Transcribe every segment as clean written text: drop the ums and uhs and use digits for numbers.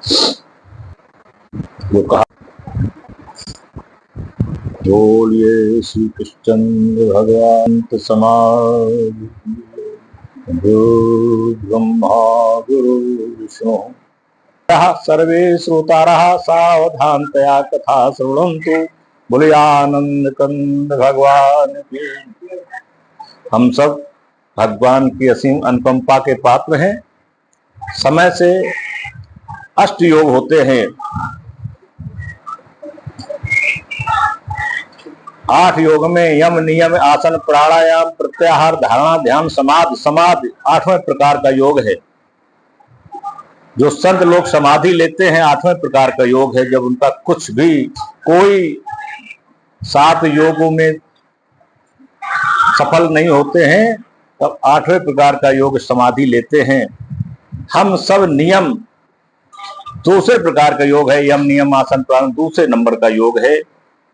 जो कहा, बोलिए श्री कृष्णचंद्र भगवान समाज, गुरु ब्रह्मा गुरु विष्णु सर्वे श्रोतारः सावधानतया कथा श्रृण्वन्तु। बोले आनंद कंद भगवान की। हम सब भगवान की असीम अनुकंपा के पात्र हैं। समय से अष्ट योग होते हैं। 8 योग में यम नियम आसन प्राणायाम प्रत्याहार धारणा ध्यान समाधि 8वें प्रकार का योग है। जो संत लोग समाधि लेते हैं 8वें प्रकार का योग है। जब उनका कुछ भी कोई 7 योगों में सफल नहीं होते हैं तब 8वें प्रकार का योग समाधि लेते हैं। हम सब नियम दूसरे प्रकार का योग है। यम नियम आसन प्राणायाम दूसरे नंबर का योग है।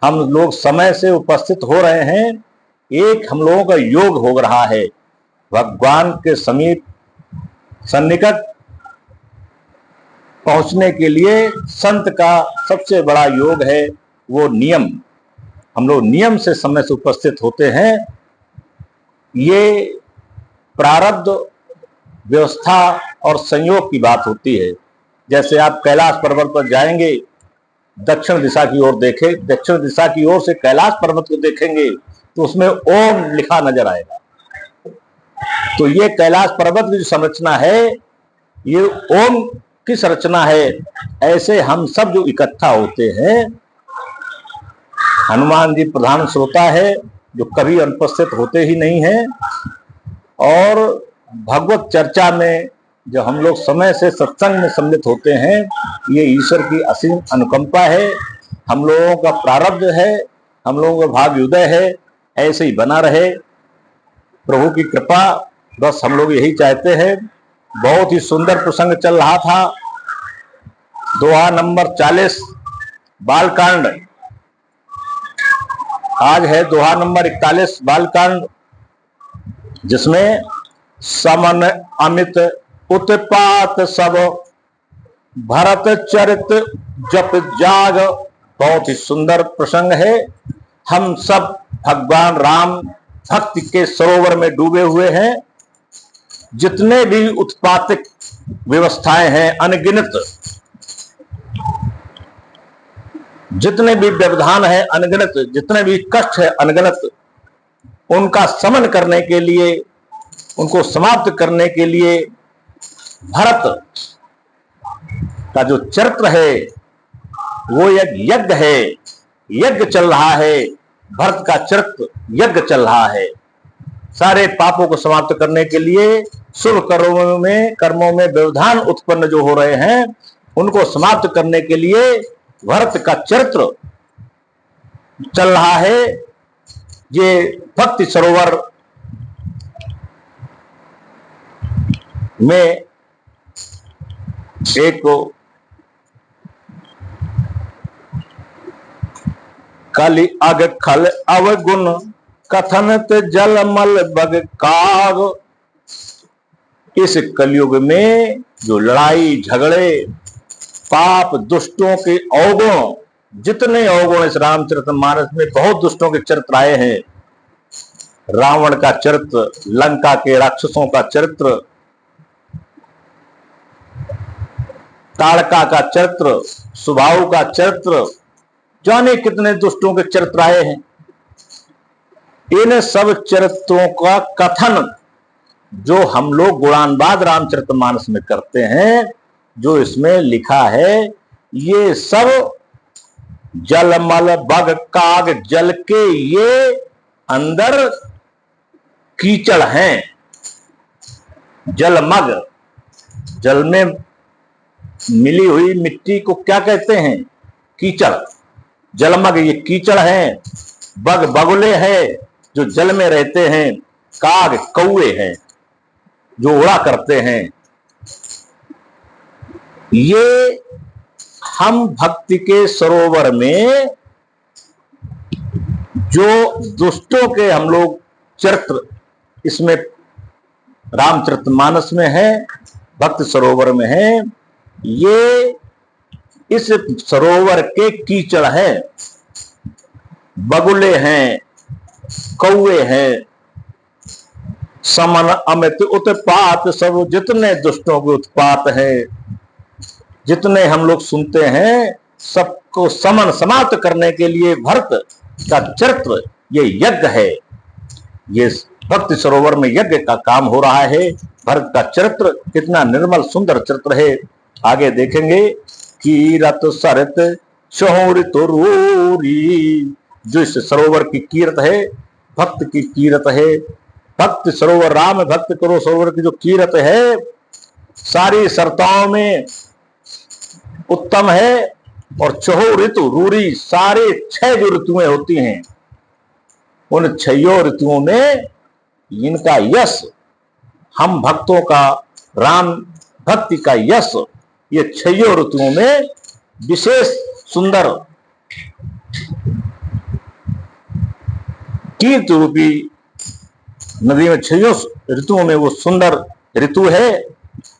हम लोग समय से उपस्थित हो रहे हैं। एक हम लोगों का योग हो रहा है भगवान के समीप सन्निकट पहुंचने के लिए। संत का सबसे बड़ा योग है वो नियम। हम लोग नियम से समय से उपस्थित होते हैं। ये प्रारब्ध व्यवस्था और संयोग की बात होती है। जैसे आप कैलाश पर्वत पर जाएंगे, दक्षिण दिशा की ओर देखें, दक्षिण दिशा की ओर से कैलाश पर्वत को देखेंगे तो उसमें ओम लिखा नजर आएगा। तो ये कैलाश पर्वत की जो संरचना है ये ओम की संरचना है। ऐसे हम सब जो इकट्ठा होते हैं, हनुमान जी प्रधान श्रोता है जो कभी अनुपस्थित होते ही नहीं है। और भगवत चर्चा में जब हम लोग समय से सत्संग में सम्मिलित होते हैं, ये ईश्वर की असीम अनुकंपा है। हम लोगों का प्रारब्ध है, हम लोगों का भाग्योदय है। ऐसे ही बना रहे प्रभु की कृपा, बस हम लोग यही चाहते हैं। बहुत ही सुंदर प्रसंग चल रहा था। दोहा नंबर 40 बालकांड। आज है दोहा नंबर 41 बालकांड, जिसमें समन अमित उत्पात सब भरत चरित जप जाग। बहुत ही सुंदर प्रसंग है। हम सब भगवान राम भक्ति के सरोवर में डूबे हुए हैं। जितने भी उत्पातिक व्यवस्थाएं हैं अनगिनत, जितने भी व्यवधान है अनगिनत, जितने भी कष्ट है अनगिनत, उनका समन करने के लिए, उनको समाप्त करने के लिए भरत का जो चरित्र है वो एक यज्ञ है। यज्ञ चल रहा है, भरत का चरित्र यज्ञ चल रहा है। सारे पापों को समाप्त करने के लिए, शुभ कर्मों में व्यवधान उत्पन्न जो हो रहे हैं उनको समाप्त करने के लिए भरत का चरित्र चल रहा है। ये भक्ति सरोवर में एक कलि अग खल अवगुण कथनत जलमल बग काग। इस कलयुग में जो लड़ाई झगड़े पाप दुष्टों के अवगुण, जितने अवगुण इस रामचरितमानस में, बहुत दुष्टों के चरित्र आए हैं। रावण का चरित्र, लंका के राक्षसों का चरित्र, ताड़का का चरित्र, सुबाहु का चरित्र, जाने कितने दुष्टों के चरित्र आए हैं। इन सब चरित्रों का कथन जो हम लोग गुणानुवाद रामचरितमानस में करते हैं, जो इसमें लिखा है, ये सब जलमल बग काग, जल के ये अंदर कीचड़ हैं। जलमग, जल में मिली हुई मिट्टी को क्या कहते हैं? कीचड़। जलमग ये कीचड़ हैं। बग बगुले हैं जो जल में रहते हैं। काग कौवे हैं जो उड़ा करते हैं। ये हम भक्ति के सरोवर में जो दुष्टों के हम लोग चरित्र इसमें रामचरितमानस में है, भक्ति सरोवर में है, ये इस सरोवर के कीचड़ है, बगुले हैं, कौए हैं, समन अमित उत्पात सब, जितने दुष्टों के उत्पात है, जितने हम लोग सुनते हैं, सबको समन समाप्त करने के लिए भरत का चरित्र ये यज्ञ है। ये भक्ति सरोवर में यज्ञ का काम हो रहा है। भरत का चरित्र कितना निर्मल सुंदर चरित्र है, आगे देखेंगे। कीरत सरित शौरित रूरी, जो इस सरोवर की कीरत है, भक्त की कीरत है। भक्त सरोवर, राम भक्त करो सरोवर की जो कीरत है, सारी सरताओं में उत्तम है। और छहो ऋतु रूरी, सारे 6 जो ऋतुएं होती हैं, उन 6 ऋतुओं में इनका यश, हम भक्तों का, राम भक्ति का यश, ये 6 ऋतुओं में विशेष सुंदर कीर्ति रूपी नदी में 6 ऋतुओं में वो सुंदर ऋतु है।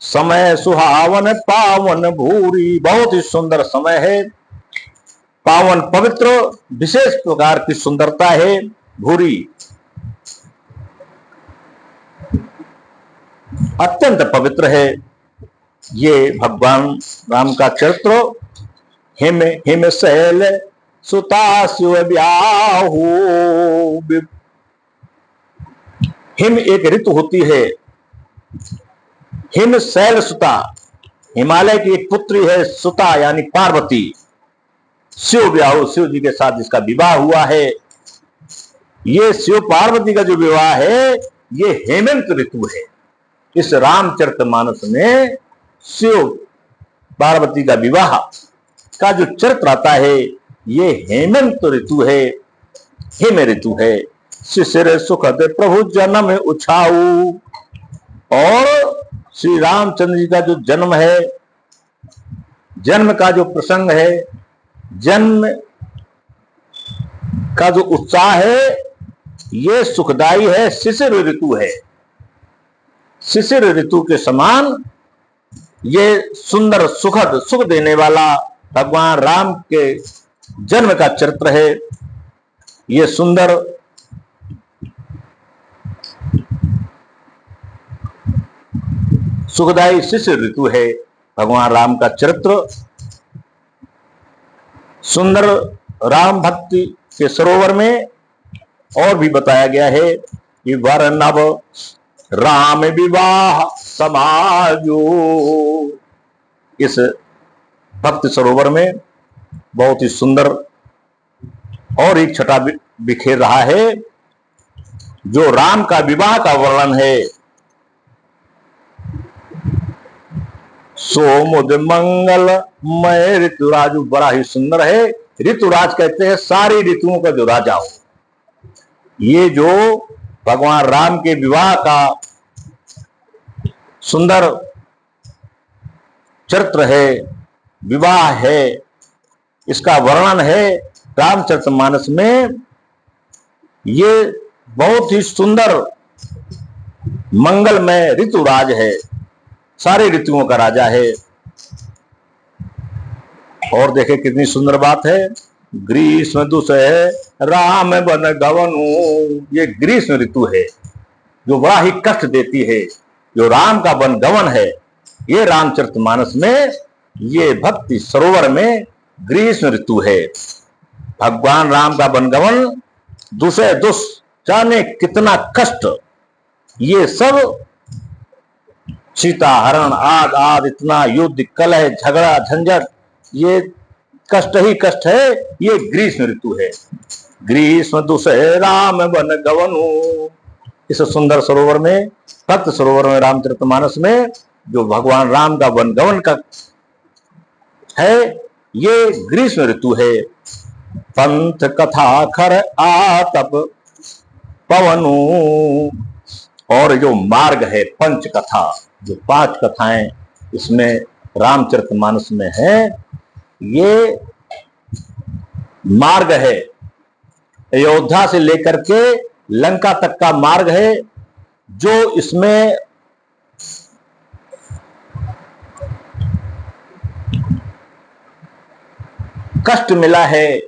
समय सुहावन पावन भूरी, बहुत ही सुंदर समय है। पावन पवित्र विशेष प्रकार की सुंदरता है। भूरी अत्यंत पवित्र है। ये भगवान राम का चरित्र। हिम हिम शैल सुता शिव ब्याहु, हिम एक ऋतु होती है। हिम शैल सुता, हिमालय की एक पुत्री है सुता यानी पार्वती। शिव ब्याहु, शिव जी के साथ जिसका विवाह हुआ है। ये शिव पार्वती का जो विवाह है, ये हेमंत ऋतु है। इस रामचरितमानस में शिव पार्वती का विवाह का जो चरित्र आता है, ये हेमंत ऋतु है, हेम ऋतु है। शिशिर सुखद प्रभु जन्म उछाऊ, और श्री रामचंद्र जी का जो जन्म है, जन्म का जो प्रसंग है, जन्म का जो उत्साह है, ये सुखदाई है, शिशिर ऋतु है। शिशिर ऋतु के समान ये सुंदर सुखद सुख देने वाला भगवान राम के जन्म का चरित्र है। ये सुंदर सुखदायी शिशिर ऋतु है भगवान राम का चरित्र। सुंदर राम भक्ति के सरोवर में और भी बताया गया है कि वर नव राम विवाह समाजो। इस भक्ति सरोवर में बहुत ही सुंदर और एक छटा बिखेर रहा है, जो राम का विवाह का वर्णन है। सोमुद मंगल मय ऋतुराज, बड़ा ही सुंदर है। ऋतुराज कहते हैं सारी ऋतुओं का जो राजा हो। ये जो भगवान राम के विवाह का सुंदर चरित्र है, विवाह है, इसका वर्णन है रामचरितमानस में। ये बहुत ही सुंदर मंगलमय ऋतुराज है, सारे ऋतुओं का राजा है। और देखे कितनी सुंदर बात है। ग्रीष्म दुसह राम बन गवनु, ये ग्रीष्म ऋतु है जो बड़ा ही कष्ट देती है, जो राम का वन गवन है। ये रामचरितमानस में, ये भक्ति सरोवर में ग्रीष्म ऋतु है। भगवान राम का वनगवन, दुसह दुष, जाने कितना कष्ट, ये सब सीता हरण आद आद, इतना युद्ध कलह झगड़ा झंझट, ये कष्ट ही कष्ट है। ये ग्रीष्म ऋतु है। ग्रीष्म दुसह राम वन गवनु, इस सुंदर सरोवर में, भक्त सरोवर में, रामचरितमानस में जो भगवान राम का वन गवन का है, ये ग्रीष्म ऋतु है। पंथ कथा खर आतप पवनु, और जो मार्ग है पंच कथा, जो 5 कथाएं इसमें रामचरितमानस में है, ये मार्ग है। अयोध्या से लेकर के लंका तक का मार्ग है, जो इसमें कष्ट मिला है,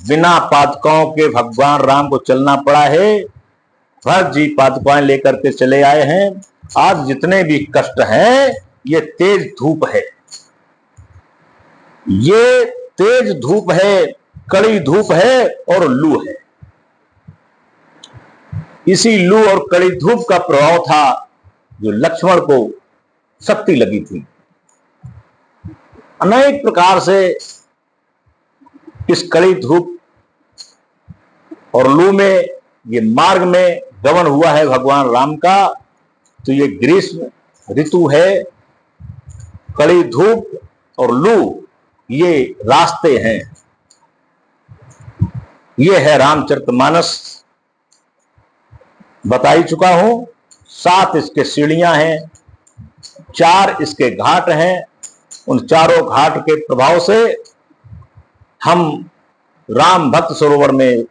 बिना पादुकाओं के भगवान राम को चलना पड़ा है। भरत जी पादुकाएं लेकर के चले आए हैं। आज जितने भी कष्ट हैं ये तेज धूप है, ये तेज धूप है, कड़ी धूप है और लू है। इसी लू और कड़ी धूप का प्रभाव था जो लक्ष्मण को शक्ति लगी थी। अनेक प्रकार से इस कड़ी धूप और लू में ये मार्ग में गमन हुआ है भगवान राम का। तो ये ग्रीष्म ऋतु है, कड़ी धूप और लू ये रास्ते हैं। ये है रामचरितमानस, बता ही चुका हूं। 7 इसके सीढ़ियां हैं, 4 इसके घाट हैं। उन चारों घाट के प्रभाव से हम राम भक्त सरोवर में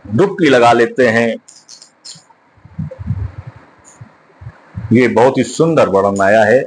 डुबकी लगा लेते हैं। ये बहुत ही सुंदर वर्णन आया है।